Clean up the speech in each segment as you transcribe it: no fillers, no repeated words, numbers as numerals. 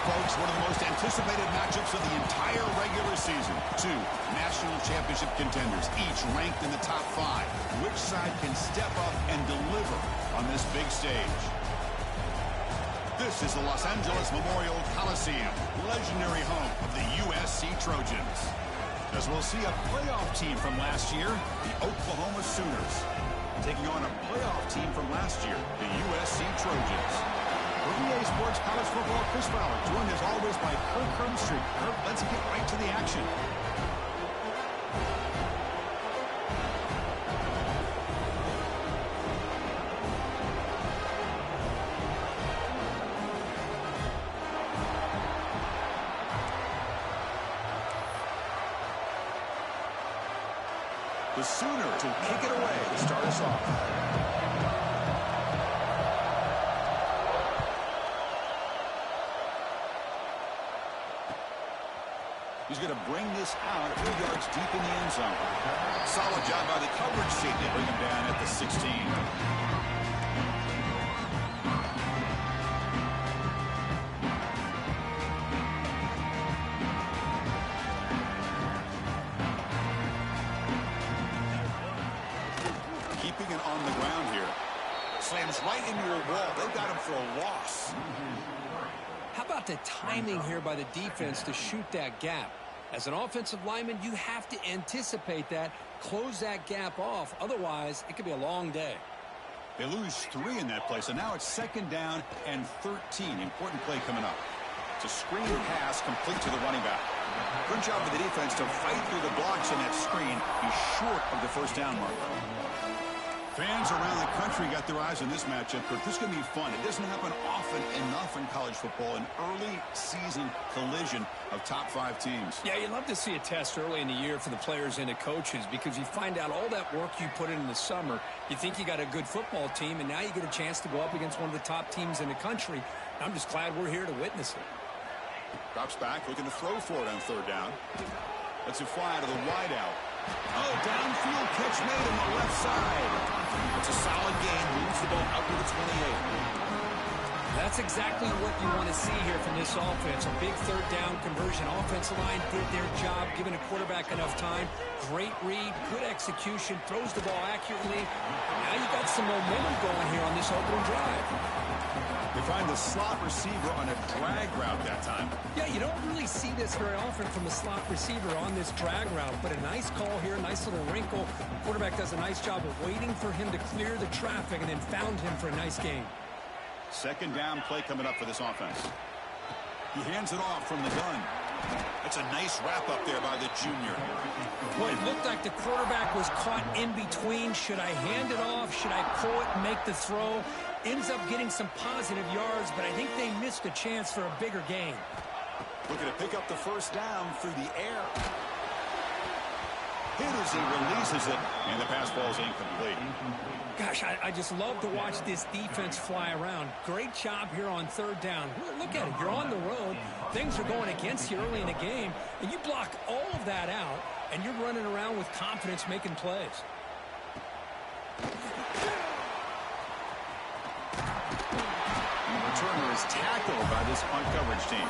Folks, one of the most anticipated matchups of the entire regular season. Two national championship contenders, each ranked in the top 5. Which side can step up and deliver on this big stage? This is the Los Angeles Memorial Coliseum, legendary home of the USC Trojans. As we'll see a playoff team from last year, the Oklahoma Sooners, taking on a playoff team from last year, the USC Trojans. For EA Sports College Football, Chris Fowler, joined as always by Kirk Hermstreet. Kirk, let's get right to the action. The Sooners will kick it away to start us off. He's going to bring this out a few yards deep in the end zone. Solid job by the coverage team to bring him down at the 16. Keeping it on the ground here. Slams right into your wall. They've got him for a loss. How about the timing here by the defense to shoot that gap? As an offensive lineman, you have to anticipate that, close that gap off. Otherwise, it could be a long day. They lose 3 in that play, so now it's 2nd down and 13. Important play coming up. It's a screen pass complete to the running back. Good job for the defense to fight through the blocks on that screen. He's short of the first down marker. Fans around the country got their eyes on this matchup, but this is going to be fun. It doesn't happen often enough in college football, an early season collision of top 5 teams. Yeah, you love to see a test early in the year for the players and the coaches because you find out all that work you put in the summer. You think you got a good football team, and now you get a chance to go up against one of the top teams in the country. I'm just glad we're here to witness it. Drops back, looking to throw for it on 3rd down. Lets it fly to the wideout. Oh, downfield catch made on the left side. It's a solid gain. Moves the ball out to the 28. That's exactly what you want to see here from this offense. A big 3rd down conversion. Offensive line did their job, giving the quarterback enough time. Great read, good execution, throws the ball accurately. Now you got some momentum going here on this opening drive. They find the slot receiver on a drag route that time. Yeah, you don't really see this very often from a slot receiver on this drag route, but a nice call here, nice little wrinkle. Quarterback does a nice job of waiting for him to clear the traffic and then found him for a nice gain. 2nd down play coming up for this offense. He hands it off from the gun. That's a nice wrap up there by the junior. Well, it looked like the quarterback was caught in between. Should I hand it off? Should I pull it and make the throw? Ends up getting some positive yards, but I think they missed a chance for a bigger gain. Looking to pick up the 1st down through the air. Hit as he releases it, and the pass falls incomplete. Gosh, I just love to watch this defense fly around. Great job here on 3rd down. Look at it. You're on the road. Things are going against you early in the game, and you block all of that out, and you're running around with confidence making plays. The returner is tackled by this punt coverage team.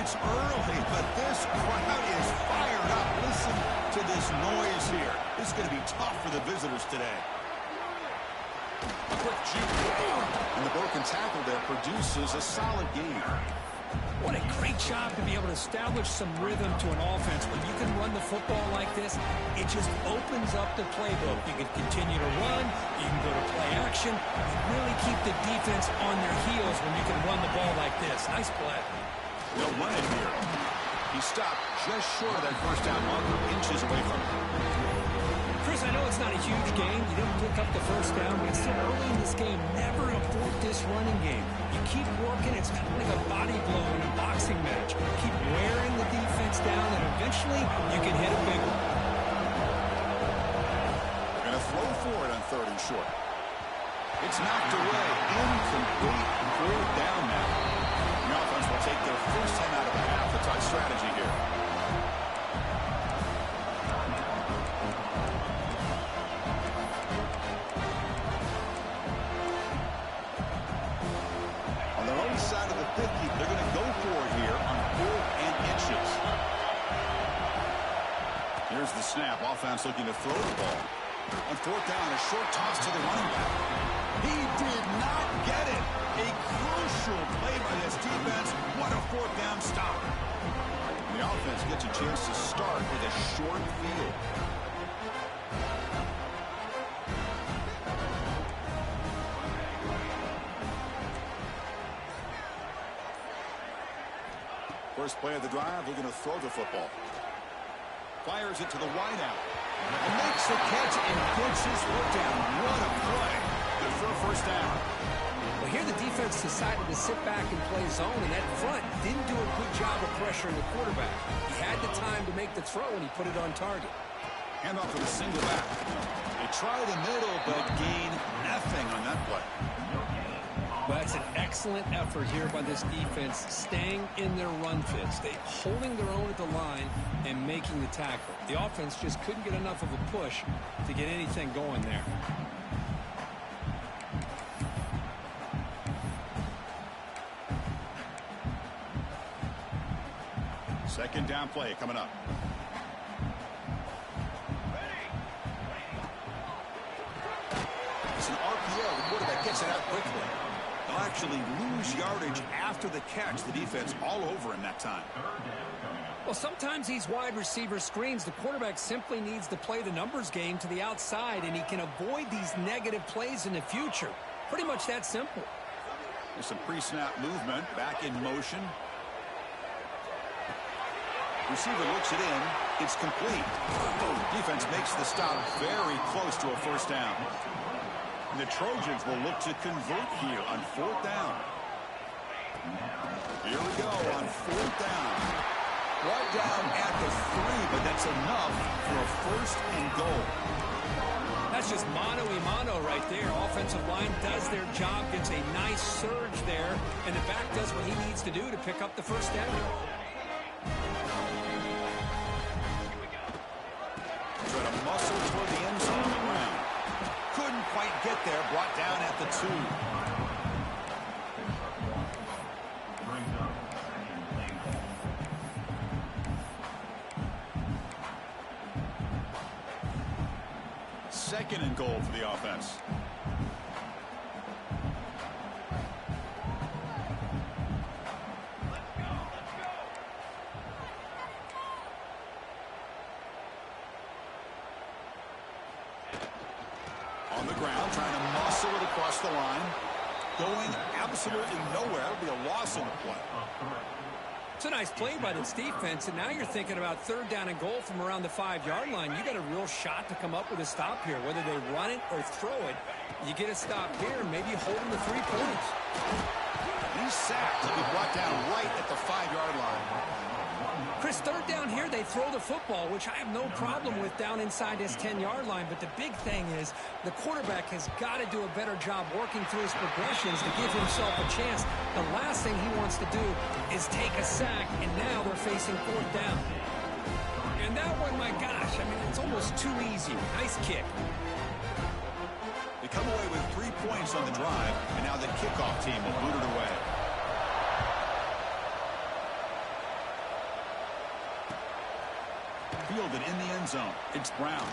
It's early, but this crowd is fired up. Listen to this noise here. This is going to be tough for the visitors today. A quick juke. And the broken tackle there produces a solid gain. What a great job to be able to establish some rhythm to an offense. When you can run the football like this, it just opens up the playbook. You can continue to run. You can go to play action. You really keep the defense on their heels when you can run the ball like this. Nice play. They'll run it here. He stopped just short of that 1st down marker, inches away from it. Chris, I know it's not a huge game. You didn't pick up the 1st down, but it's still early in this game. Never abort this running game. You keep working. It's kind of like a body blow in a boxing match. Keep wearing the defense down, and eventually you can hit a big one. Going to throw for it on 3rd and short. It's knocked away. Incomplete. 4th down now. The offense will take their first time out of the half to talk strategy here. On their own side of the 50, they're going to go for it here on 4th and inches. Here's the snap. Offense looking to throw the ball. On 4th down, a short toss to the running back. He did not get it. A crucial play by this defense. What a 4th down stop. The offense gets a chance to start with a short field. First play of the drive, looking to throw the football. Fires it to the wideout. And makes the catch and gets his foot down. What a play. Good for a 1st down. Well, here the defense decided to sit back and play zone, and that front didn't do a good job of pressuring the quarterback. He had the time to make the throw, and he put it on target. Hand off to the single back. They try the middle, but gain nothing on that play. Well, that's an excellent effort here by this defense, staying in their run fits. They holding their own at the line and making the tackle. The offense just couldn't get enough of a push to get anything going there. Second down play coming up. It's an RPO. The quarterback gets it out quickly. They'll actually lose yardage after the catch. The defense all over him that time. Well, sometimes these wide receiver screens, the quarterback simply needs to play the numbers game to the outside, and he can avoid these negative plays in the future. Pretty much that simple. There's some pre-snap movement, back in motion. Receiver looks it in. It's complete. Defense makes the stop very close to a first down. And the Trojans will look to convert here on 4th down. Here we go on 4th down. Right down at the 3, but that's enough for a 1st and goal. That's just mano-a-mano right there. Offensive line does their job, gets a nice surge there, and the back does what he needs to do to pick up the first down. Try to muscle toward the end zone on the ground. Couldn't quite get there, brought down at the 2. Second and goal for the offense. On the ground, trying to muscle it across the line. Going absolutely nowhere. That'll be a loss on the play. It's a nice play by this defense, and now you're thinking about 3rd down and goal from around the 5-yard line. You got a real shot to come up with a stop here. Whether they run it or throw it, you get a stop here, and maybe you hold them to 3 points. He's sacked. He'll be brought down right at the 5-yard line. Chris, 3rd down here, they throw the football, which I have no problem with down inside his 10-yard line. But the big thing is the quarterback has got to do a better job working through his progressions to give himself a chance. The last thing he wants to do is take a sack, and now they're facing 4th down. And that one, my gosh, I mean, it's almost too easy. Nice kick. They come away with 3 points on the drive, and now the kickoff team will boot it away. Fielded in the end zone. It's Brown.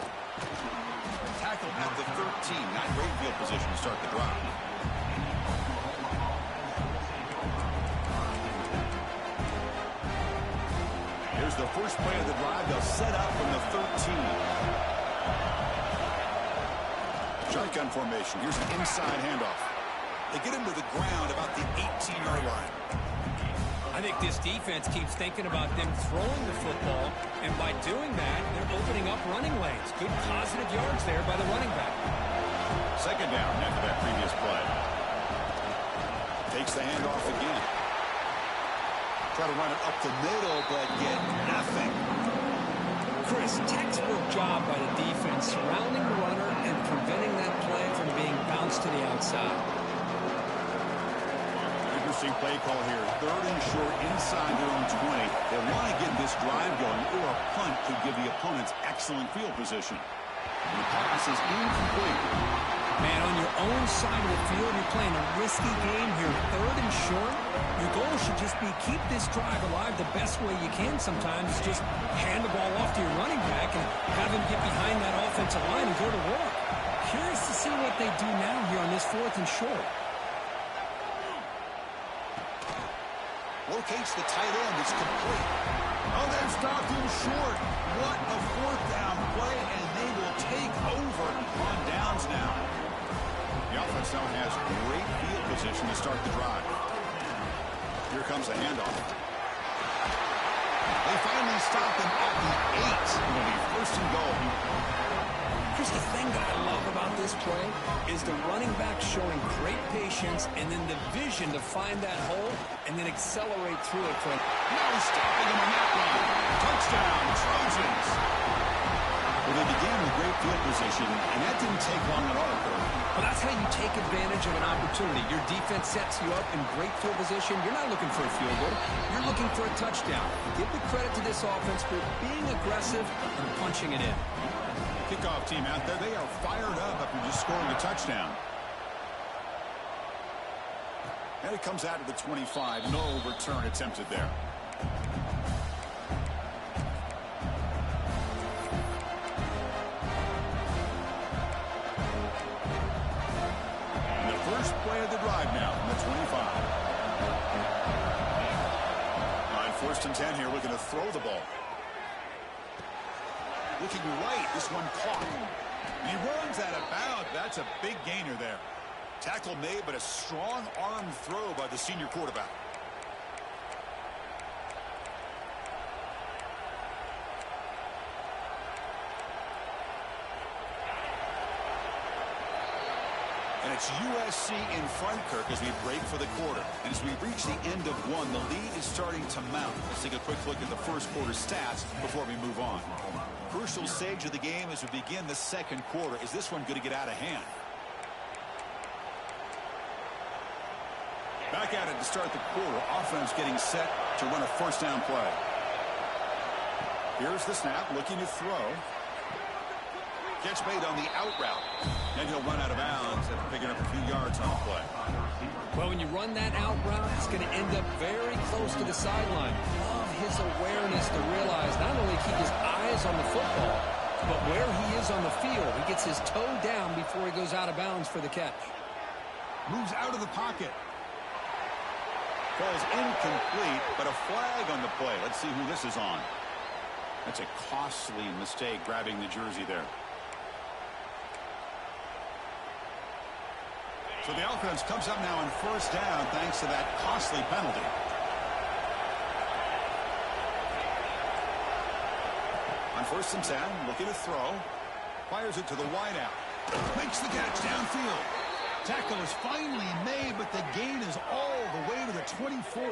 Tackle at the 13. Not great field position to start the drive. Here's the first play of the drive. They'll set up from the 13. Shotgun formation. Here's an inside handoff. They get him to the ground about the 18-yard line. I think this defense keeps thinking about them throwing the football, and by doing that, they're opening up running lanes. Good positive yards there by the running back. Second down after that previous play. Takes the handoff again. Try to run it up the middle, but get nothing. Chris, textbook job by the defense surrounding the runner and preventing that play from being bounced to the outside. Interesting play call here. 3rd and short inside their own 20. They want to get this drive going, or a punt could give the opponents excellent field position. The pass is incomplete. Man, on your own side of the field, you're playing a risky game here. 3rd and short. Your goal should just be keep this drive alive the best way you can sometimes. Just hand the ball off to your running back and have him get behind that offensive line and go to work. Curious to see what they do now here on this 4th and short. Locates the tight end. It's complete. Oh, they've stopped him short. What a 4th down play, and they will take over on downs now. The offense now has great field position to start the drive. Here comes a handoff. They finally stop him at the 8. It'll be 1st and goal. Here's the thing that I love about this play is the running back showing great patience and then the vision to find that hole and then accelerate through it. Now he's stopping him on that one. Touchdown, Trojans. Well, they began with great field position, and that didn't take long at all. Well, that's how you take advantage of an opportunity. Your defense sets you up in great field position. You're not looking for a field goal. You're looking for a touchdown. Give the credit to this offense for being aggressive and punching it in. Kickoff team out there, they are fired up after just scoring a touchdown. And it comes out of the 25. No return attempted there. And the first play of the drive now from the 25. First and 10 here, looking to throw the ball. Looking right, this one caught. And he runs out of bounds. That's a big gainer there. Tackle made, but a strong arm throw by the senior quarterback. And it's USC in front, Kirk, as we break for the quarter. And as we reach the end of one, the lead is starting to mount. Let's take a quick look at the first quarter stats before we move on. Crucial stage of the game as we begin the second quarter. Is this one going to get out of hand? Back at it to start the quarter. Offense getting set to run a first down play. Here's the snap, looking to throw. Catch made on the out route. And he'll run out of bounds after picking up a few yards on the play. Well, when you run that out route, it's going to end up very close to the sideline. Love his awareness to realize not only keep his eyes on the football, but where he is on the field. He gets his toe down before he goes out of bounds for the catch. Moves out of the pocket. Falls incomplete, but a flag on the play. Let's see who this is on. That's a costly mistake, grabbing the jersey there. So the offense comes up now on first down thanks to that costly penalty. On first and 10, looking to throw. Fires it to the wideout. Makes the catch downfield. Tackle is finally made, but the gain is all the way to the 24.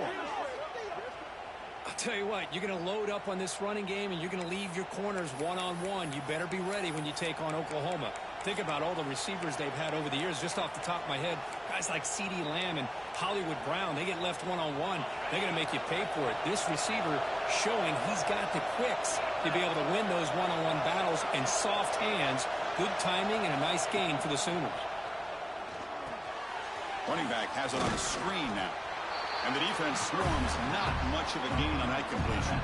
I'll tell you what, you're going to load up on this running game, and you're going to leave your corners one-on-one. You better be ready when you take on Oklahoma. Think about all the receivers they've had over the years. Just off the top of my head, guys like CeeDee Lamb and Hollywood Brown, they get left one-on-one. They're going to make you pay for it. This receiver showing he's got the quicks to be able to win those one-on-one battles in soft hands. Good timing and a nice gain for the Sooners. Running back has it on the screen now. And the defense swarms, not much of a gain on that completion.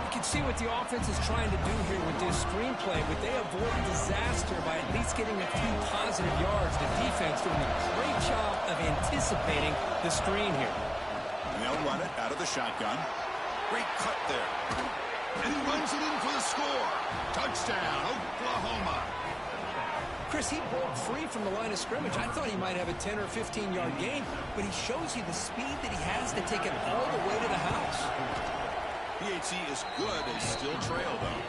You can see what the offense is trying to do here with this screenplay, but they avoid disaster by at least getting a few positive yards. The defense doing a great job of anticipating the screen here. And they'll run it out of the shotgun. Great cut there. And he runs it in for the score. Touchdown, Oklahoma. Chris, he broke free from the line of scrimmage. I thought he might have a 10 or 15-yard gain, but he shows you the speed that he has to take it all the way to the house. PAT is good. They still trail, though.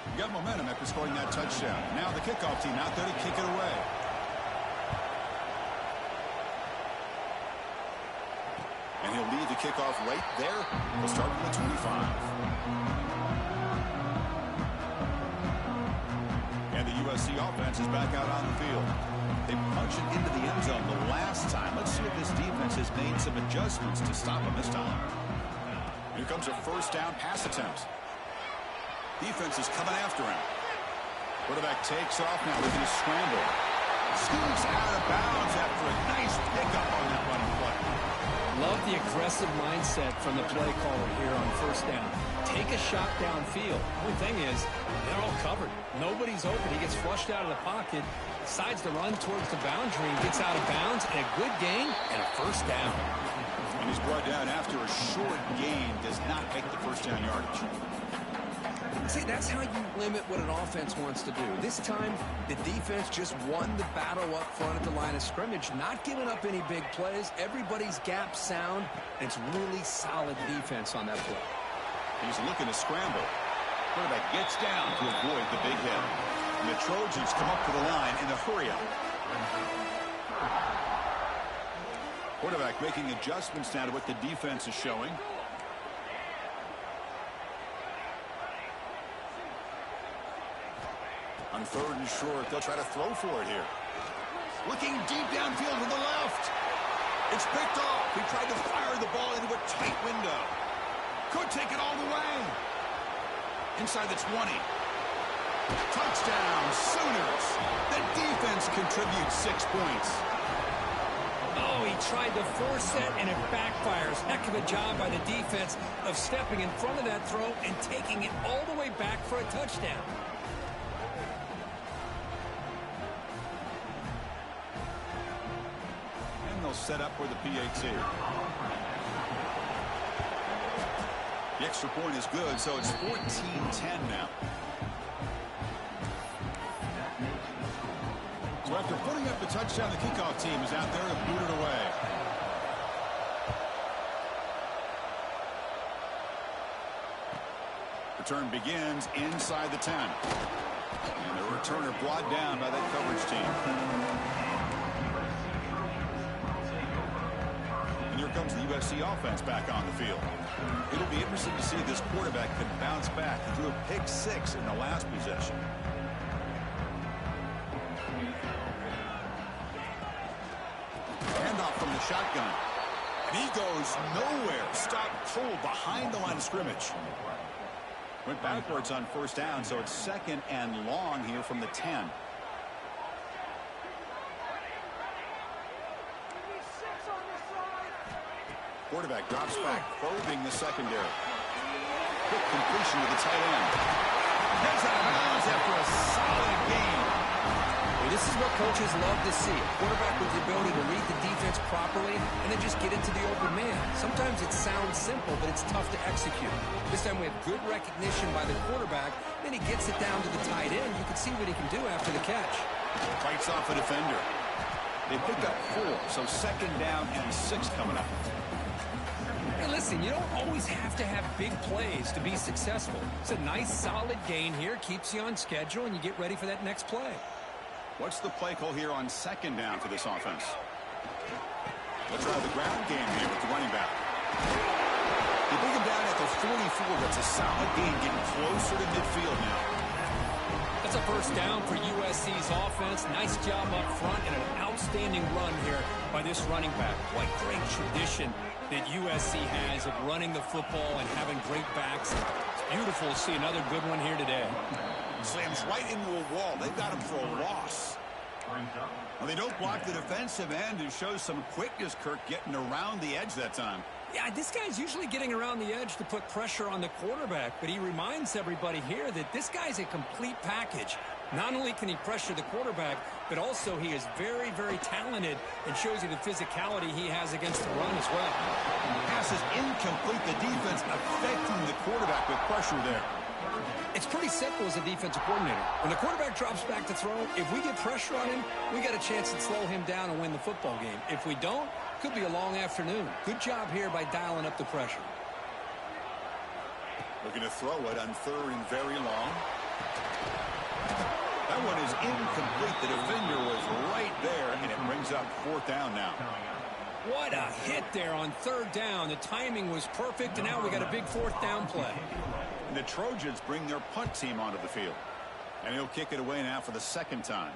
You got momentum after scoring that touchdown. Now the kickoff team out there to kick it away. And he'll lead the kickoff right there. He'll start from the 25. And the USC offense is back out on the field. They punched it into the end zone the last time. Let's see if this defense has made some adjustments to stop them this time. Here comes a first down pass attempt. Defense is coming after him. Quarterback takes off now, looking to scramble. Scoots out of bounds after a nice pickup on that running play. Love the aggressive mindset from the play caller here on first down. Take a shot downfield. Only thing is, they're all covered. Nobody's open. He gets flushed out of the pocket, decides to run towards the boundary, and gets out of bounds, and a good gain and a first down. And he's brought down after a short gain, does not make the first down yardage. See, that's how you limit what an offense wants to do. This time, the defense just won the battle up front at the line of scrimmage, not giving up any big plays. Everybody's gap sound. It's really solid defense on that play. He's looking to scramble. Quarterback gets down to avoid the big hit. And the Trojans come up to the line in a hurry-up. Quarterback making adjustments now to what the defense is showing. On third and short, they'll try to throw for it here. Looking deep downfield to the left. It's picked off. He tried to fire the ball into a tight window. Could take it all the way. Inside the 20. Touchdown, Sooners. The defense contributes 6 points. Oh, he tried to force it, and it backfires. Heck of a job by the defense of stepping in front of that throw and taking it all the way back for a touchdown. And they'll set up for the PAT. The extra point is good, so it's 14-10 now. So after putting up the touchdown, the kickoff team is out there to boot it away. Return begins inside the 10. And the returner brought down by that coverage team. And here comes the USC offense back on the field. It'll be interesting to see if this quarterback can bounce back. He threw a pick 6 in the last possession. Handoff from the shotgun. And he goes nowhere. Stopped cold behind the line of scrimmage. Went backwards on first down, so it's 2nd and long here from the 10. Quarterback drops back, probing the secondary. Quick completion to the tight end. Heads out of bounds after a solid gain. Well, this is what coaches love to see. A quarterback with the ability to read the defense properly and then just get into the open man. Sometimes it sounds simple, but it's tough to execute. This time we have good recognition by the quarterback. Then he gets it down to the tight end. You can see what he can do after the catch. Fights off a defender. They pick up 4, so 2nd down and 6 coming up. Hey, listen, you don't always have to have big plays to be successful. It's a nice, solid gain here. Keeps you on schedule, and you get ready for that next play. What's the play call here on 2nd down for this offense? Let's try the ground game here with the running back. They bring him down at the 44. That's a solid gain, getting closer to midfield now. That's a first down for USC's offense. Nice job up front and an outstanding run here by this running back. What great tradition that USC has of running the football and having great backs. It's beautiful to see another good one here today. Slams right into a wall. They've got him for a loss. Well, they don't block the defensive end and shows some quickness, Kirk, getting around the edge that time. Yeah, this guy's usually getting around the edge to put pressure on the quarterback, but he reminds everybody here that this guy's a complete package. Not only can he pressure the quarterback, but also he is very, very talented and shows you the physicality he has against the run as well. Pass is incomplete. The defense affecting the quarterback with pressure there. It's pretty simple as a defensive coordinator. When the quarterback drops back to throw, if we get pressure on him, we got a chance to slow him down and win the football game. If we don't, could be a long afternoon. Good job here by dialing up the pressure. Looking to throw it on 3rd and very long. That one is incomplete. The defender was right there, and it brings up 4th down now. What a hit there on 3rd down. The timing was perfect, and now we got a big 4th down play. And the Trojans bring their punt team onto the field. And he'll kick it away now for the 2nd time.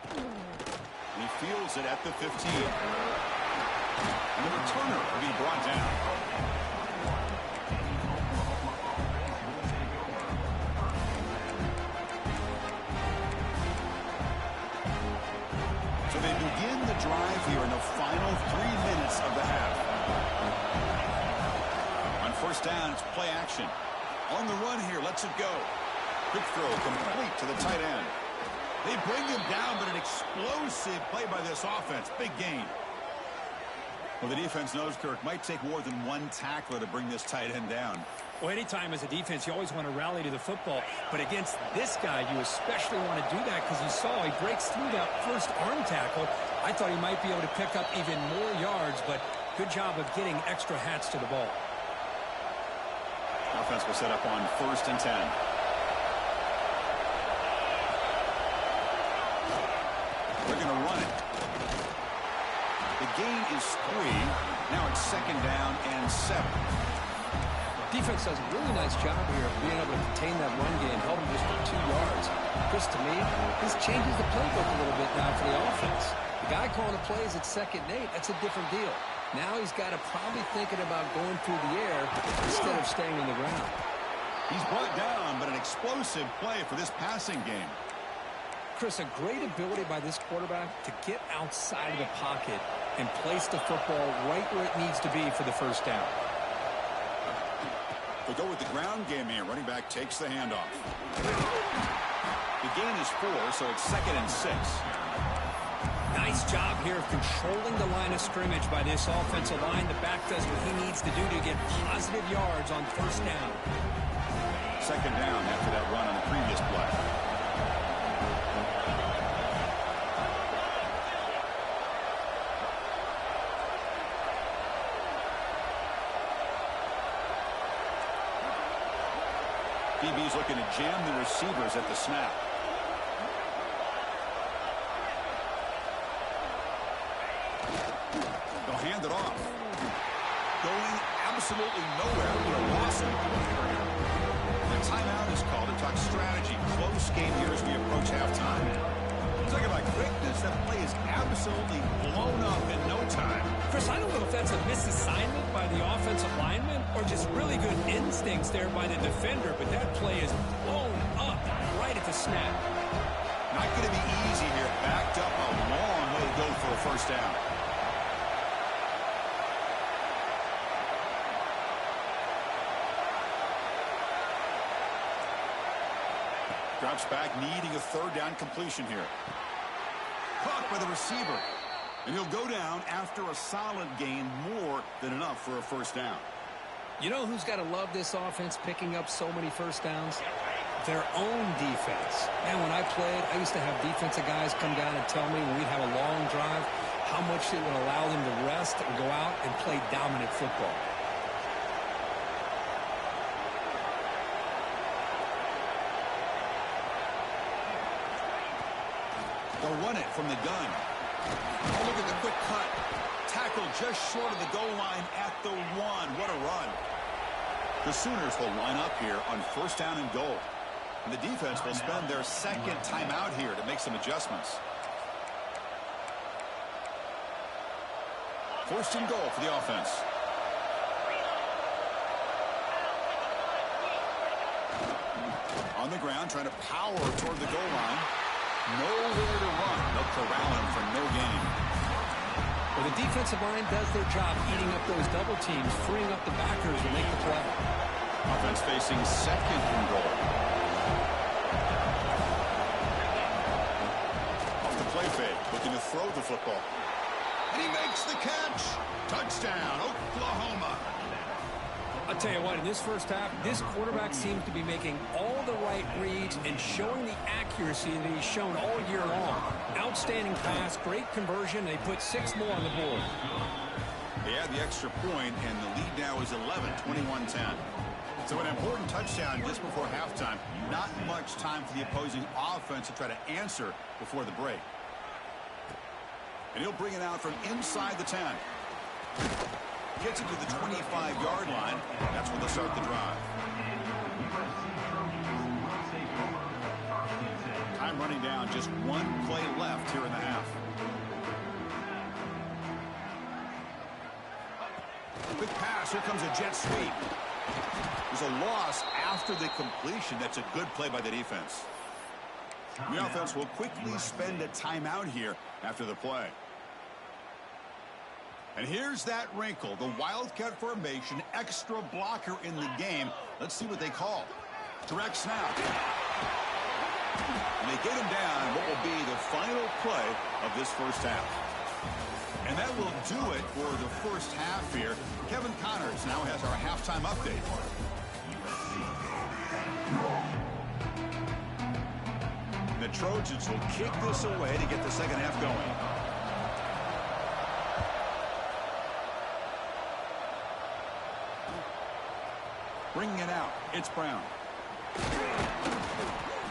He fields it at the 15. And the returner will be brought down. So they begin the drive here in the final 3 minutes of the half. On 1st down, it's play action. On the run here, lets it go. Quick throw complete to the tight end. They bring him down, but an explosive play by this offense. Big gain. Well, the defense knows, Kirk, might take more than one tackler to bring this tight end down. Well, anytime as a defense, you always want to rally to the football. But against this guy, you especially want to do that because you saw he breaks through that first arm tackle. I thought he might be able to pick up even more yards, but good job of getting extra hats to the ball. Offense will set up on 1st and 10. They're going to run it. The gain is 3. Now it's 2nd down and 7. Defense does a really nice job here of being able to contain that run game, held him just for 2 yards. Chris, to me, this changes the playbook a little bit now for the offense. The guy calling the plays at 2nd and 8, that's a different deal. Now he's got to probably thinking about going through the air instead of staying on the ground. He's brought down, but an explosive play for this passing game. Chris, a great ability by this quarterback to get outside of the pocket and place the football right where it needs to be for the first down. They go with the ground game here. Running back takes the handoff. The gain is 4, so it's 2nd and 6. Nice job here of controlling the line of scrimmage by this offensive line. The back does what he needs to do to get positive yards on first down. 2nd down after that run on the previous play. DB's looking to jam the receivers at the snap. They'll hand it off. Going absolutely nowhere for a loss of play. The timeout is called to talk strategy. Close game here as we approach halftime. Talking about quickness, that play is absolutely blown up in no time. Chris, I don't know if that's a misassignment by the offensive lineman or just really good instincts there by the defender, but that play is blown up right at the snap. Not going to be easy here. Backed up a long way to go for a first down. Drops back, needing a 3rd down completion here. Caught by the receiver. And he'll go down after a solid gain, more than enough for a first down. You know who's got to love this offense picking up so many first downs? Their own defense. Man, when I played, I used to have defensive guys come down and tell me when we'd have a long drive how much it would allow them to rest and go out and play dominant football. They'll run it from the gun. Oh, look at the quick cut. Tackle just short of the goal line at the 1. What a run. The Sooners will line up here on first down and goal. And the defense will spend their 2nd timeout here to make some adjustments. 1st and goal for the offense. On the ground, trying to power toward the goal line. Nowhere to run. They'll corral him for no gain. Well, the defensive line does their job eating up those double teams, freeing up the backers to make the play. Offense facing 2nd and goal. Off the play fake, looking to throw the football. And he makes the catch. Touchdown, Oklahoma. I'll tell you what, in this first half, this quarterback seems to be making all the right reads and showing the accuracy that he's shown all year long. Outstanding pass, great conversion. They put 6 more on the board. They add the extra point, and the lead now is 11, 21-10. So an important touchdown just before halftime. Not much time for the opposing offense to try to answer before the break. And he'll bring it out from inside the 10. Gets it to the 25-yard line. That's when they'll start the drive. Time running down. Just 1 play left here in the half. Quick pass. Here comes a jet sweep. There's a loss after the completion. That's a good play by the defense. The offense will quickly spend a timeout here after the play. And here's that wrinkle, the Wildcat formation, extra blocker in the game. Let's see what they call. Direct snap. And they get him down what will be the final play of this first half. And that will do it for the first half here. Kevin Connors now has our halftime update. The Trojans will kick this away to get the second half going. Bringing it out, it's Brown.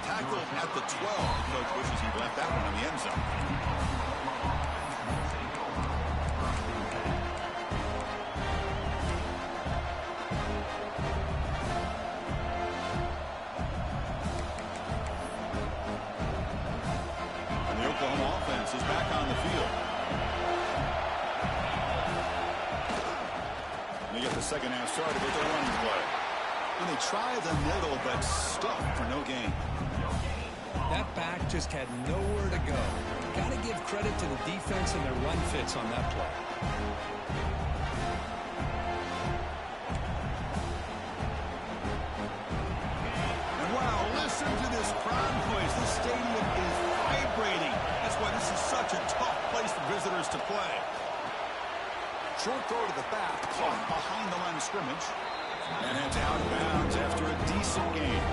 Tackled at the 12. The coach wishes he'd left that one in the end zone. And the Oklahoma offense is back on the field. And they get the second half started with their running play. And they try the middle, but stuck for no gain. That back just had nowhere to go. Got to give credit to the defense and their run fits on that play. And wow, listen to this crowd noise. This stadium is vibrating. That's why this is such a tough place for visitors to play. Short throw to the back, caught behind the line of scrimmage. And it's out of bounds after a decent gain.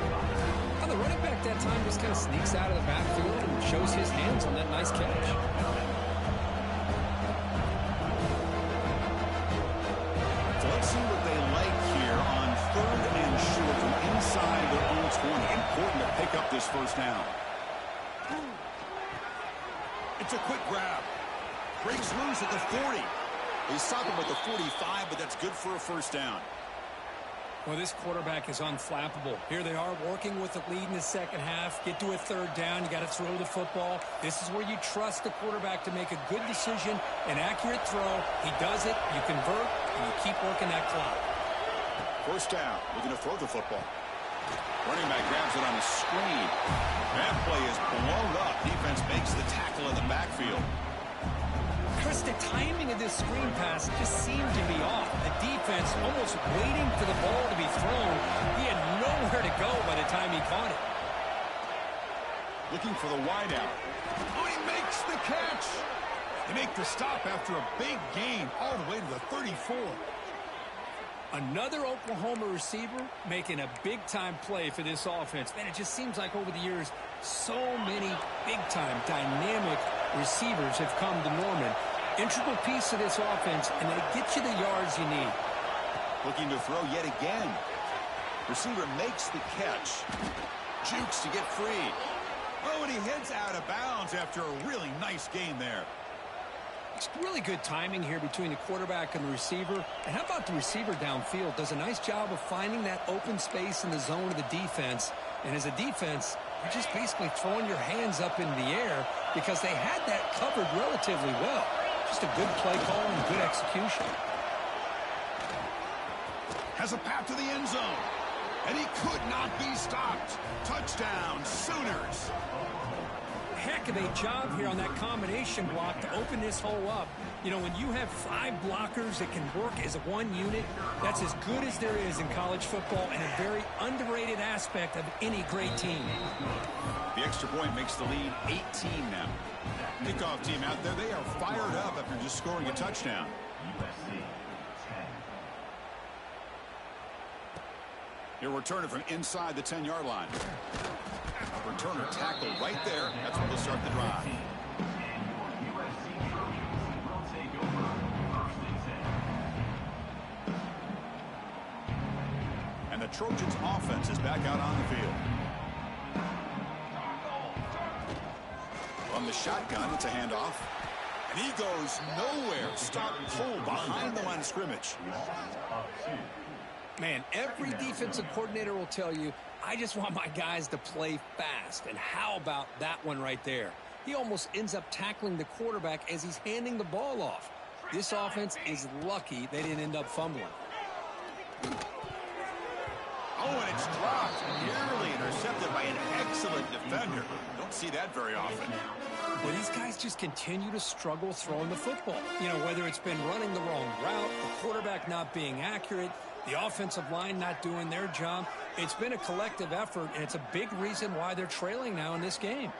The running back that time just kind of sneaks out of the backfield and shows his hands on that nice catch. So let's see what they like here on 3rd and short from inside their own 20. Important to pick up this first down. It's a quick grab. Breaks loose at the 40. They stop him at the 45, but that's good for a first down. Well, this quarterback is unflappable. Here they are working with the lead in the second half. Get to a 3rd down. You got to throw the football. This is where you trust the quarterback to make a good decision, an accurate throw. He does it. You convert, and you keep working that clock. First down. Looking to throw the football. Running back grabs it on a screen. That play is blown up. Defense makes the tackle in the backfield. Chris, the timing of this screen pass just seemed to be off. The defense almost waiting for the ball to be thrown. He had nowhere to go by the time he caught it. Looking for the wideout. Oh, he makes the catch. They make the stop after a big gain all the way to the 34. Another Oklahoma receiver making a big-time play for this offense. Man, it just seems like over the years, so many big-time, dynamic receivers have come to Norman. Integral piece of this offense, and they get you the yards you need. Looking to throw yet again. Receiver makes the catch. Jukes to get free. Oh, and he heads out of bounds after a really nice gain there. It's really good timing here between the quarterback and the receiver. And how about the receiver downfield? Does a nice job of finding that open space in the zone of the defense. And as a defense, you're just basically throwing your hands up in the air because they had that covered relatively well. Just a good play call and good execution. Has a path to the end zone. And he could not be stopped. Touchdown, Sooners. Heck of a job here on that combination block to open this hole up. You know, when you have 5 blockers that can work as one unit, that's as good as there is in college football and a very underrated aspect of any great team. The extra point makes the lead 18 now. Kickoff team out there, they are fired up after just scoring a touchdown. He'll return it from inside the 10-yard line. Returner tackle right there. That's where they'll start the drive. And the Trojans offense is back out on the field. From the shotgun, it's a handoff. And he goes nowhere. Stop pull behind the line of scrimmage. Man, every defensive coordinator will tell you, I just want my guys to play fast. And how about that one right there? He almost ends up tackling the quarterback as he's handing the ball off. This offense is lucky they didn't end up fumbling. Oh, and it's dropped. Nearly intercepted by an excellent defender. Don't see that very often. But these guys just continue to struggle throwing the football. You know, whether it's been running the wrong route, the quarterback not being accurate, the offensive line not doing their job. It's been a collective effort, and it's a big reason why they're trailing now in this game.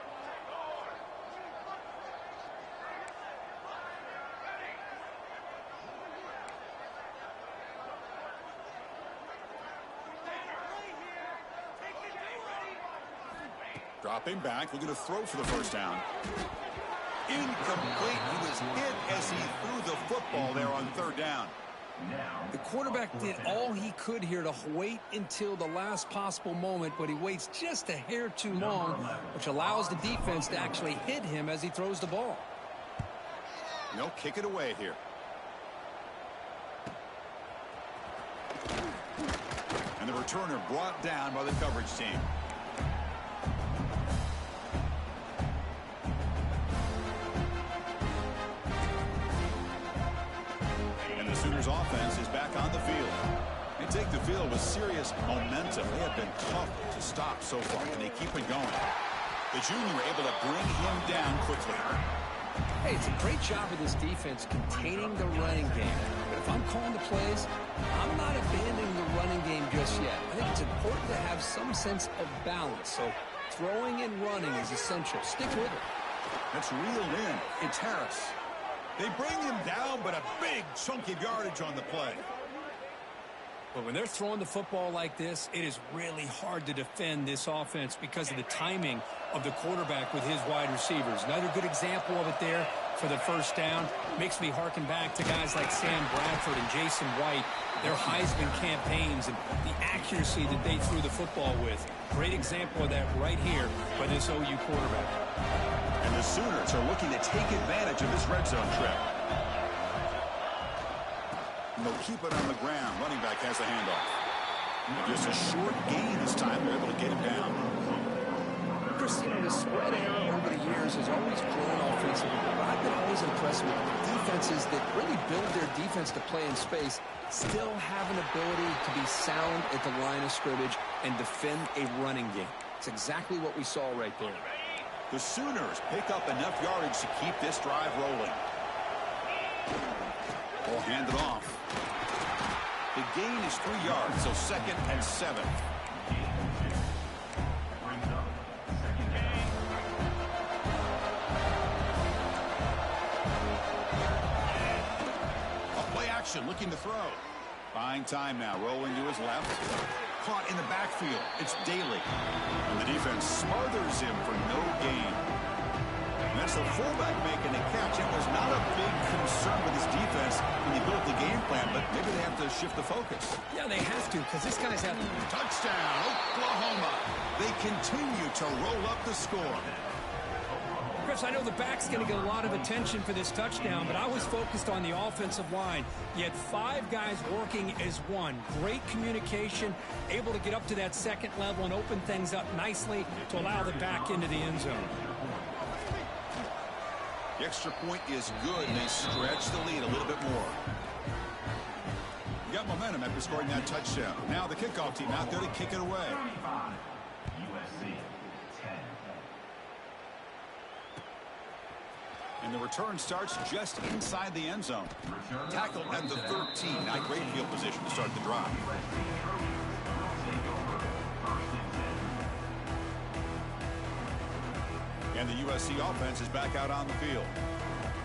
Dropping back, looking to throw for the first down. Incomplete. He was hit as he threw the football there on 3rd down. The quarterback did all he could here to wait until the last possible moment, but he waits just a hair too long, which allows the defense to actually hit him as he throws the ball. No, kick it away here. And the returner brought down by the coverage team. Sooners offense is back on the field. They take the field with serious momentum. They have been tough to stop so far, and they keep it going. The junior able to bring him down quickly. Hey, it's a great job of this defense containing the running game. But if I'm calling the plays, I'm not abandoning the running game just yet. I think it's important to have some sense of balance. So throwing and running is essential. Stick with it. That's reeled in. It's Harris. They bring him down, but a big chunk of yardage on the play. But when they're throwing the football like this, it is really hard to defend this offense because of the timing of the quarterback with his wide receivers. Another good example of it there for the first down. Makes me harken back to guys like Sam Bradford and Jason White, their Heisman campaigns and the accuracy that they threw the football with. Great example of that right here by this OU quarterback. And the Sooners are looking to take advantage of this red zone trip. And they'll keep it on the ground. Running back has the handoff. And just a short gain this time. They're able to get him down. Chris, you know, the spread error over the years has always grown offensively. But I've been always impressed with defenses that really build their defense to play in space, still have an ability to be sound at the line of scrimmage and defend a running game. It's exactly what we saw right there. The Sooners pick up enough yardage to keep this drive rolling. Ball handed off. The gain is 3 yards, so 2nd and 7. A play action, looking to throw. Buying time now, rolling to his left. Caught in the backfield. It's Daly. And the defense smothers him for no gain. And that's the fullback making a catch. It was not a big concern with his defense when they built the game plan, but maybe they have to shift the focus. Yeah, they have to, because this guy's having... Touchdown, Oklahoma. They continue to roll up the score. Chris, I know the back's going to get a lot of attention for this touchdown, but I was focused on the offensive line. You had 5 guys working as one. Great communication, able to get up to that second level and open things up nicely to allow the back into the end zone. The extra point is good, and they stretch the lead a little bit more. You got momentum after scoring that touchdown. Now the kickoff team out there to kick it away. And the return starts just inside the end zone. Tackled at the 13. Not great field position to start the drive. And the USC offense is back out on the field.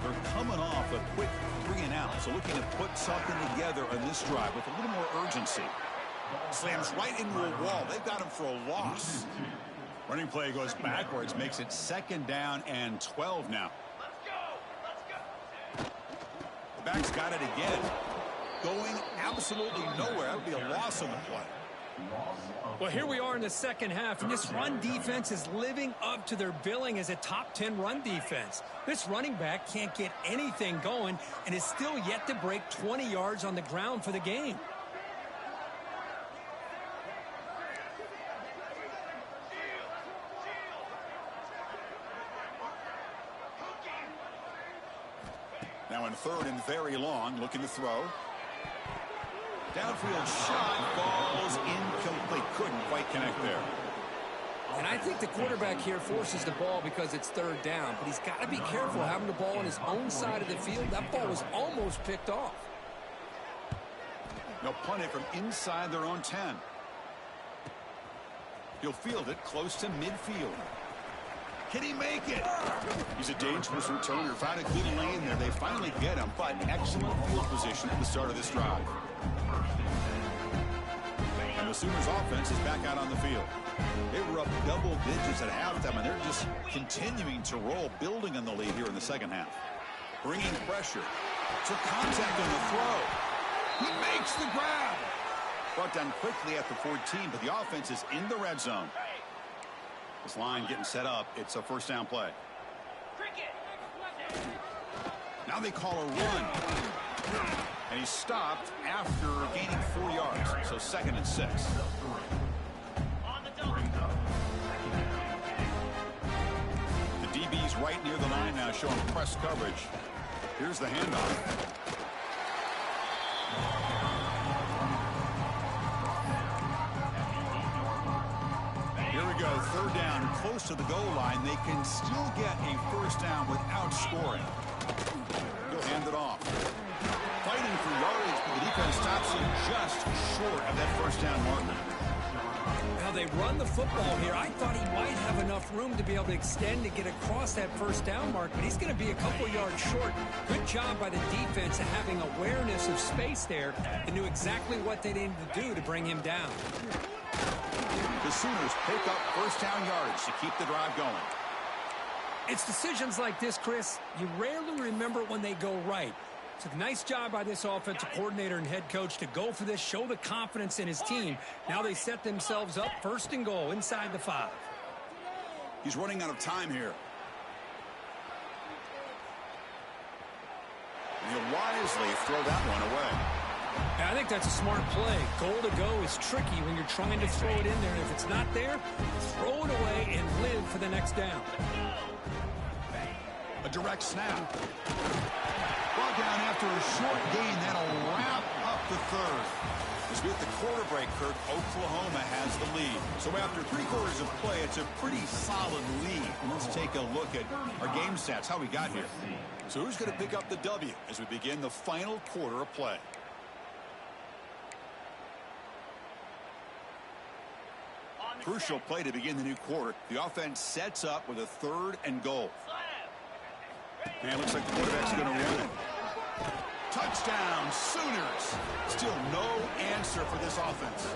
They're coming off a quick 3-and-out, so looking to put something together on this drive with a little more urgency. Slams right into a wall. They've got him for a loss. Running play goes backwards, makes it 2nd down and 12 now. The back's got it again. Going absolutely nowhere. That would be a loss on the play. Well, here we are in the second half, and this run defense is living up to their billing as a top 10 run defense. This running back can't get anything going and is still yet to break 20 yards on the ground for the game. Now in 3rd and very long, looking to throw. Downfield shot, falls incomplete. Couldn't quite connect there. And I think the quarterback here forces the ball because it's 3rd down, but he's got to be careful having the ball on his own side of the field. That ball was almost picked off. They'll punt it from inside their own 10. He'll field it close to midfield. Can he make it? He's a dangerous returner. Found a good lane there. They finally get him, but excellent field position at the start of this drive. And the Sooners offense is back out on the field. They were up double digits at halftime, and they're just continuing to roll, building on the lead here in the second half. Bringing pressure. Took contact on the throw. He makes the grab. Brought down quickly at the 14, but the offense is in the red zone. This line getting set up. It's a 1st down play. Now they call a run. And he stopped after gaining 4 yards. So 2nd and 6. The DB's right near the line now, showing press coverage. Here's the handoff. Here we we go, third down, close to the goal line. They can still get a first down without scoring. He'll hand it off. Fighting for yardage, but the defense stops him just short of that first down marker. Now they run the football here. I thought he might have enough room to be able to extend to get across that first down mark, but he's going to be a couple yards short. Good job by the defense of having awareness of space there and knew exactly what they needed to do to bring him down. The Sooners pick up first down yards to keep the drive going. It's decisions like this, Chris, you rarely remember when they go right. So nice job by this offensive coordinator and head coach to go for this, show the confidence in his team. Now they set themselves up first and goal inside the 5. He's running out of time here. And he'll wisely throw that one away. I think that's a smart play. Goal to go is tricky when you're trying to throw it in there. And if it's not there, throw it away and live for the next down. A direct snap. Brought down after a short gain. That'll wrap up the third. As we hit the quarter break, Kirk, Oklahoma has the lead. So after 3/4 of play, it's a pretty solid lead. Let's take a look at our game stats, how we got here. So who's going to pick up the W as we begin the final quarter of play? Crucial play to begin the new quarter. The offense sets up with a 3rd and goal. And looks like the quarterback's going to run it. Touchdown, Sooners. Still no answer for this offense.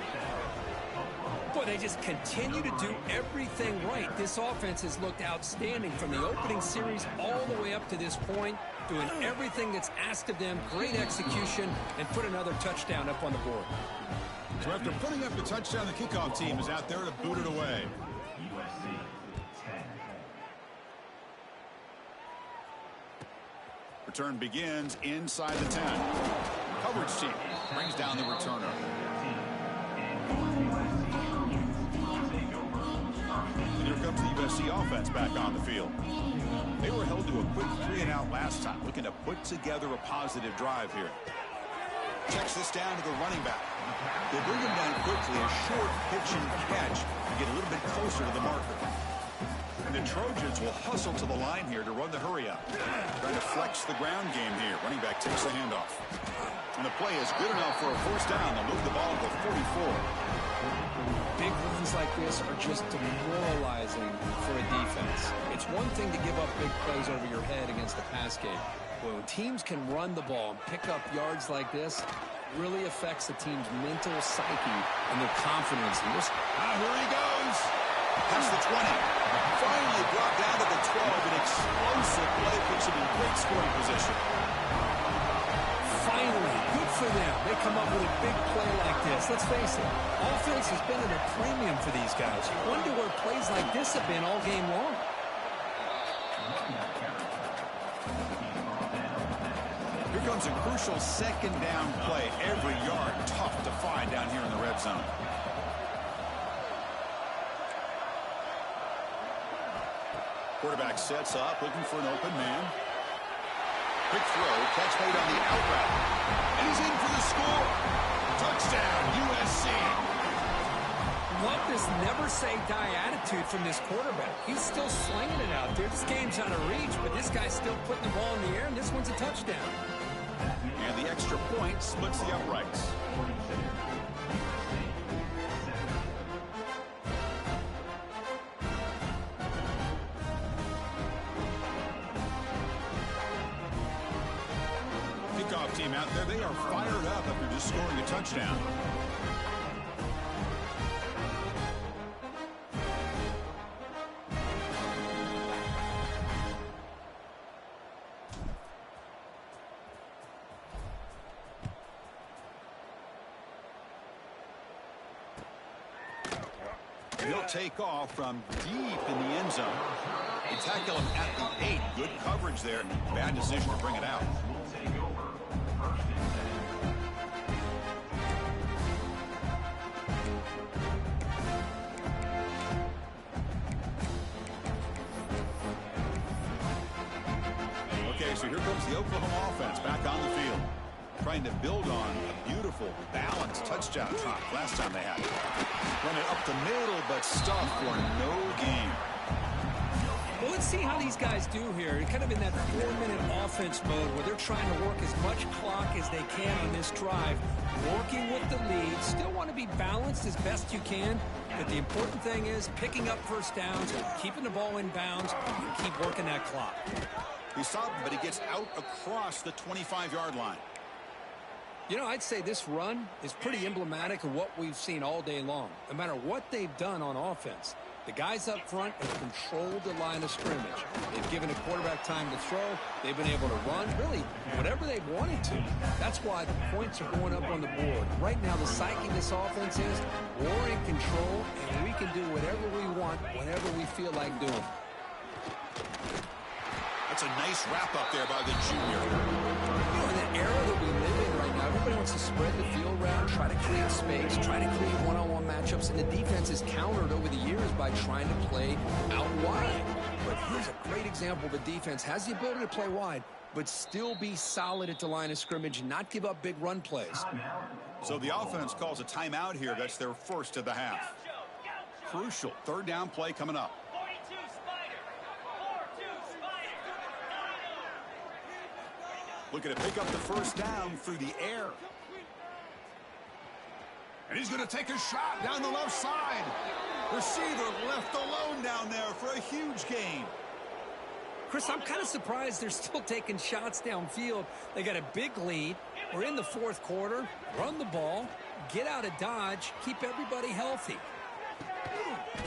Boy, they just continue to do everything right. This offense has looked outstanding from the opening series all the way up to this point, doing everything that's asked of them, great execution, and put another touchdown up on the board. So after putting up the touchdown, the kickoff team is out there to boot it away. Return begins inside the 10. Coverage team brings down the returner. And here comes the USC offense back on the field. They were held to a quick 3-and-out last time, looking to put together a positive drive here. Checks this down to the running back. They bring him down quickly, a short pitch and catch, to get a little bit closer to the marker. And the Trojans will hustle to the line here to run the hurry up. Trying to flex the ground game here. Running back takes the handoff. And the play is good enough for a first down. They'll move the ball to 44. Big runs like this are just demoralizing for a defense. It's one thing to give up big plays over your head against the pass game. But when teams can run the ball and pick up yards like this, it really affects the team's mental psyche and their confidence. Here he goes. Past the 20. Finally brought down to the 12. An explosive play puts him in great scoring position. Finally, good for them. They come up with a big play like this. Let's face it, offense has been at a premium for these guys. You wonder where plays like this have been all game long. Here comes a crucial second down play. Every yard tough to find down here in the red zone. Quarterback sets up, looking for an open man. Quick throw, catch made on the out route. And he's in for the score. Touchdown, USC. Love this never-say-die attitude from this quarterback. He's still slinging it out there. This game's out of reach, but this guy's still putting the ball in the air, and this one's a touchdown. And the extra point splits the uprights. Kickoff team out there, they are fired up after just scoring a touchdown. He'll take off from deep in the end zone. They tackle him at the 8. Good coverage there. Bad decision to bring it out. Okay, so here comes the Oklahoma offense back on the field. trying to build on a beautiful, balanced touchdown drop last time they had it. Run it up the middle, but stuffed for no gain. Well, let's see how these guys do here. They're kind of in that 4-minute offense mode where they're trying to work as much clock as they can on this drive, working with the lead. Still want to be balanced as best you can, but the important thing is picking up first downs, keeping the ball in bounds, and keep working that clock. He stopped him, but he gets out across the 25-yard line. You know, I'd say this run is pretty emblematic of what we've seen all day long. No matter what they've done on offense, the guys up front have controlled the line of scrimmage. They've given a quarterback time to throw. They've been able to run, really, whatever they've wanted to. That's why the points are going up on the board. Right now, the psyche of this offense is we're in control, and we can do whatever we want, whenever we feel like doing. That's a nice wrap-up there by the junior. You know, in the era that we live in right now, everybody wants to spread the field around, try to create space, try to create one-on-one matchups, and the defense is countered over the years by trying to play out wide. But here's a great example of a defense has the ability to play wide, but still be solid at the line of scrimmage and not give up big run plays. So the offense calls a timeout here. That's their first of the half. Crucial third down play coming up. Looking to pick up the first down through the air. And he's going to take a shot down the left side. Receiver left alone down there for a huge gain. Chris, I'm kind of surprised they're still taking shots downfield. They got a big lead. We're in the fourth quarter. Run the ball. Get out of Dodge. Keep everybody healthy.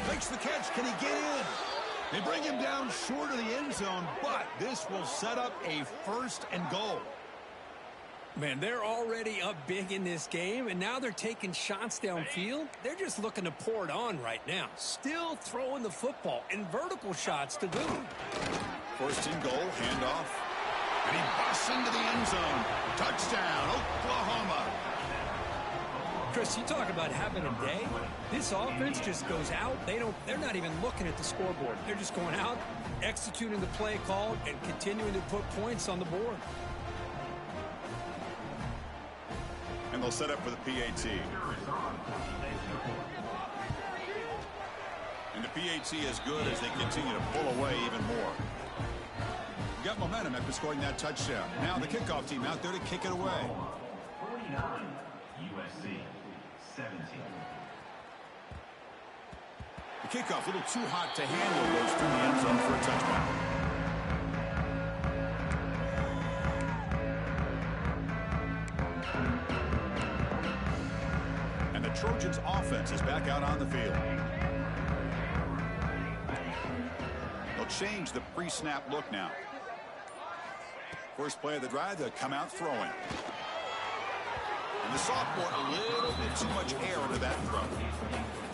Makes the catch. Can he get in? They bring him down short of the end zone, but this will set up a first and goal. Man, they're already up big in this game, and now they're taking shots downfield. They're just looking to pour it on right now. Still throwing the football, and vertical shots to boot. First and goal, handoff. And he busts into the end zone. Touchdown, Oklahoma. Chris, you talk about having a day. This offense just goes out. They're not even looking at the scoreboard. They're just going out, executing the play called, and continuing to put points on the board. And they'll set up for the PAT. And the PAT is good as they continue to pull away even more. Got momentum after scoring that touchdown. Now the kickoff team out there to kick it away. 49, USC, 17. The kickoff a little too hot to handle, goes through the end zone for a touchdown. And the Trojans offense is back out on the field. They'll change the pre-snap look now. First play of the drive, they'll come out throwing. And the sophomore, a little bit too much air into that throw.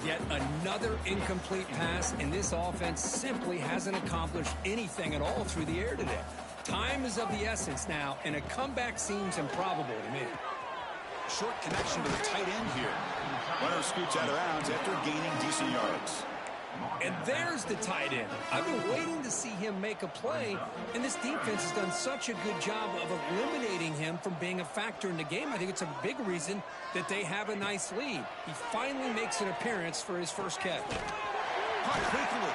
Yet another incomplete pass, and this offense simply hasn't accomplished anything at all through the air today. Time is of the essence now, and a comeback seems improbable to me. Short connection to the tight end here. Runner scoots out of bounds after gaining decent yards. And there's the tight end. I've been waiting to see him make a play, and this defense has done such a good job of eliminating him from being a factor in the game. I think it's a big reason that they have a nice lead. He finally makes an appearance for his first catch. Caught quickly.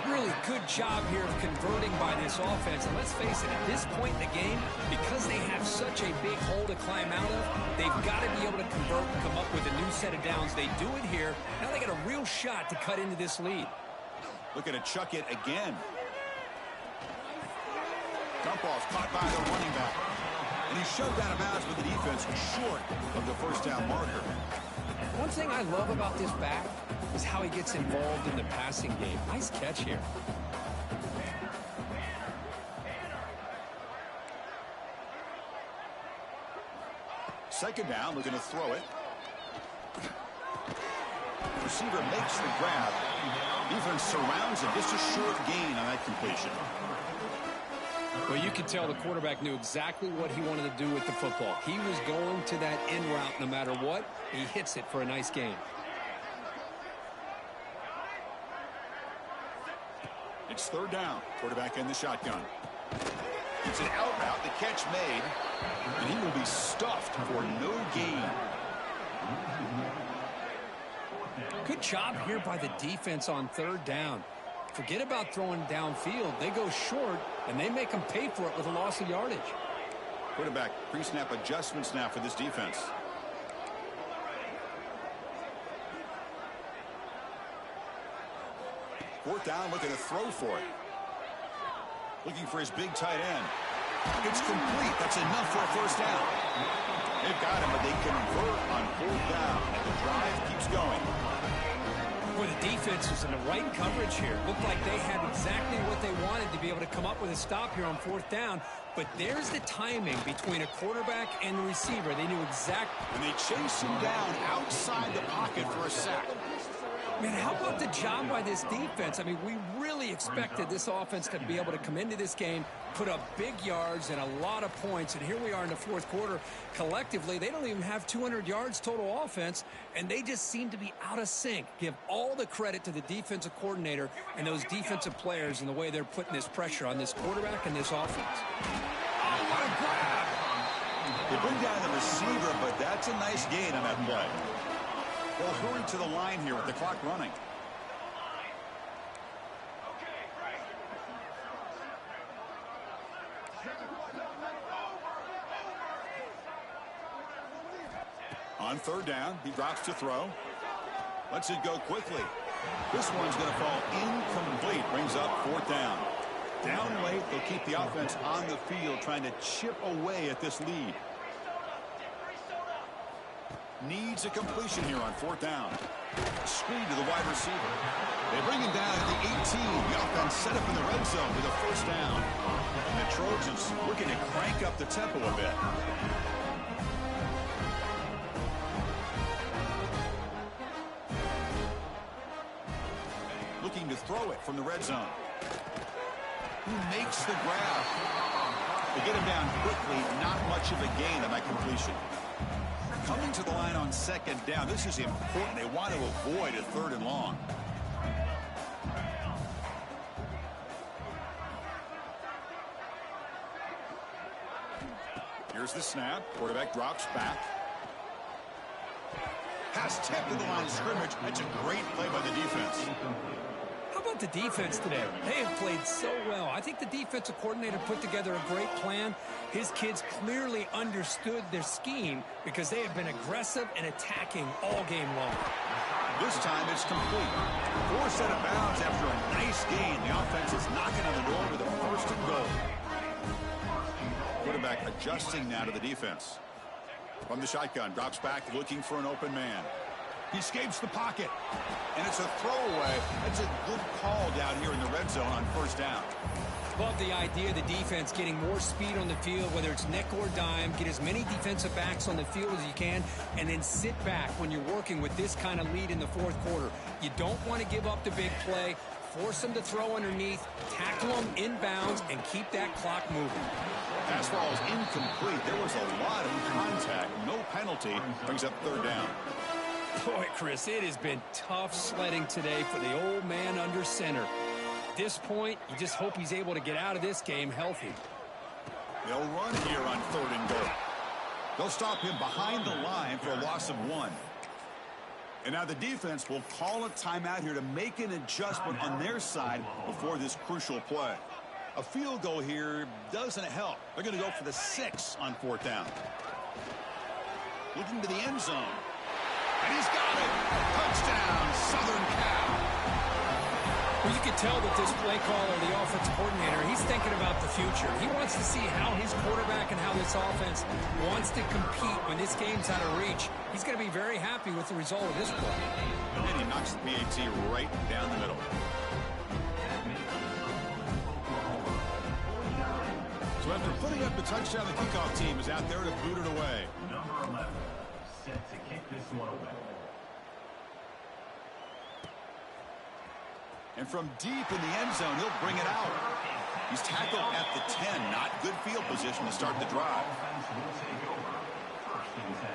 Really good job here of converting by this offense. And let's face it, at this point in the game, because they have such a big hole to climb out of, they've got to be able to convert and come up with a new set of downs. They do it here. Now they got a real shot to cut into this lead. Looking to chuck it again. Dump off caught by the running back. And he shoved out of bounds with the defense short of the first down marker. One thing I love about this back is how he gets involved in the passing game. Nice catch here. Second down, looking to throw it. Receiver makes the grab. Defense surrounds him. Just a short gain on that completion. Well, you could tell the quarterback knew exactly what he wanted to do with the football. He was going to that in route no matter what. He hits it for a nice gain. It's third down. Quarterback in the shotgun. It's an out route, the catch made, and he will be stuffed for no gain. Good job here by the defense on third down. Forget about throwing downfield. They go short, and they make them pay for it with a loss of yardage. Quarterback pre-snap adjustments now for this defense. Fourth down, looking to throw for it. Looking for his big tight end. It's complete. That's enough for a first down. They've got him, but they convert on fourth down, and the drive keeps going. Boy, the defense was in the right coverage here. Looked like they had exactly what they wanted to be able to come up with a stop here on fourth down. But there's the timing between a quarterback and the receiver. They knew exactly. And they chase him down outside the pocket for a sack. Man, how about the job by this defense? I mean, we really expected this offense to be able to come into this game, put up big yards and a lot of points, and here we are in the fourth quarter. Collectively, they don't even have 200 yards total offense, and they just seem to be out of sync. Give all the credit to the defensive coordinator and those defensive players and the way they're putting this pressure on this quarterback and this offense. Oh, what a grab! They bring down the receiver, but that's a nice gain on that play. They'll hurry to the line here with the clock running. On third down, he drops to throw. Lets it go quickly. This one's going to fall incomplete. Brings up fourth down. Down late, they'll keep the offense on the field trying to chip away at this lead. Needs a completion here on fourth down. Screen to the wide receiver. They bring him down at the 18. The offense set up in the red zone with a first down. And the Trojans looking to crank up the tempo a bit. Looking to throw it from the red zone. Who makes the grab? They get him down quickly. Not much of a gain on that completion. Coming to the line on second down. This is important. They want to avoid a third and long. Here's the snap. Quarterback drops back. Pass tipped to the line of scrimmage. That's a great play by the defense. How about the defense today? They have played so well. I think the defensive coordinator put together a great plan. His kids clearly understood their scheme because they have been aggressive and attacking all game long. This time it's complete. Forced out of bounds after a nice gain. The offense is knocking on the door with a first and goal. Quarterback adjusting now to the defense. From the shotgun, drops back looking for an open man. He escapes the pocket, and it's a throwaway. That's a good call down here in the red zone on first down. Love the idea of the defense getting more speed on the field, whether it's nickel or dime. Get as many defensive backs on the field as you can, and then sit back when you're working with this kind of lead in the fourth quarter. You don't want to give up the big play. Force them to throw underneath, tackle them inbounds, and keep that clock moving. Pass ball is incomplete. There was a lot of contact. No penalty. Brings up third down. Boy, Chris, it has been tough sledding today for the old man under center. At this point, you just hope he's able to get out of this game healthy. They'll run here on third and goal. They'll stop him behind the line for a loss of 1. And now the defense will call a timeout here to make an adjustment on their side before this crucial play. A field goal here doesn't help. They're going to go for the 6 on fourth down. Looking to the end zone. And he's got it. Touchdown, Southern Cal. Well, you can tell that this play caller, the offensive coordinator, he's thinking about the future. He wants to see how his quarterback and how this offense wants to compete when this game's out of reach. He's going to be very happy with the result of this play. And he knocks the PAT right down the middle. So after putting up the touchdown, the kickoff team is out there to boot it away. Number 11, set to kick this one away. And from deep in the end zone, he'll bring it out. He's tackled at the 10. Not good field position to start the drive. Offense will take over. First and 10.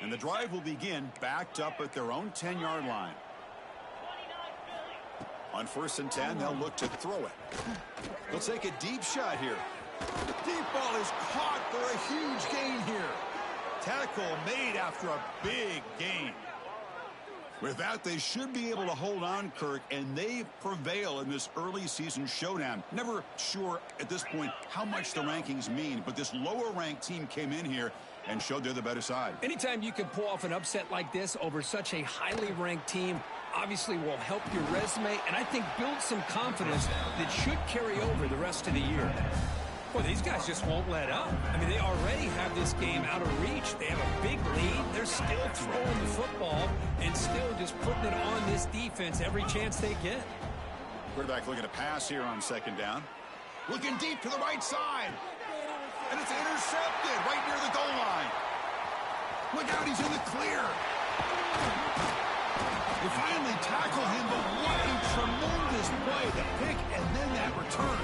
And the drive will begin backed up at their own 10-yard line. On 1st and 10, they'll look to throw it. They'll take a deep shot here. Deep ball is caught for a huge gain here. Tackle made after a big gain. With that, they should be able to hold on, Kirk, and they prevail in this early season showdown. Never sure at this point how much the rankings mean, but this lower-ranked team came in here and showed they're the better side. Anytime you can pull off an upset like this over such a highly ranked team, obviously will help your resume, and I think build some confidence that should carry over the rest of the year. Well, these guys just won't let up. I mean, they already have this game out of reach. They have a big lead. They're still throwing the football and still just putting it on this defense every chance they get. Quarterback looking to pass here on 2nd down. Looking deep to the right side. And it's intercepted right near the goal line. Look out, he's in the clear. They finally tackle him, but what a tremendous play. The pick and then that return.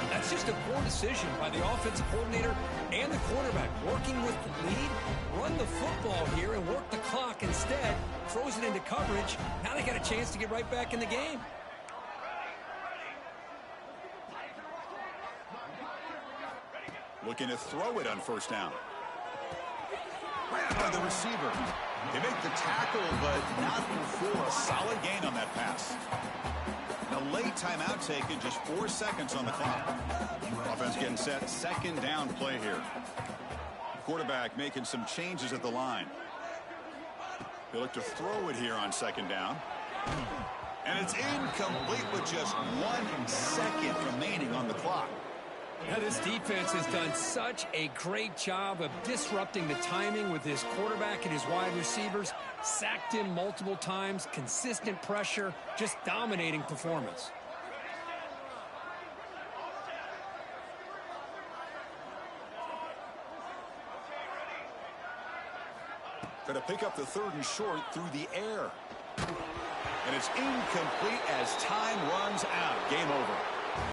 That's just a poor decision by the offensive coordinator and the quarterback. Working with the lead, run the football here and work the clock instead. Throws it into coverage. Now they got a chance to get right back in the game. Looking to throw it on 1st down. Right out by the receiver. They make the tackle, but not before a solid gain on that pass. A late timeout taken, just 4 seconds on the clock. Offense getting set, 2nd down play here. Quarterback making some changes at the line. They look to throw it here on 2nd down. And it's incomplete with just 1 second remaining on the clock. Now, this defense has done such a great job of disrupting the timing with his quarterback and his wide receivers. Sacked him multiple times, consistent pressure, just dominating performance. Going to pick up the 3rd and short through the air. And it's incomplete as time runs out. Game over.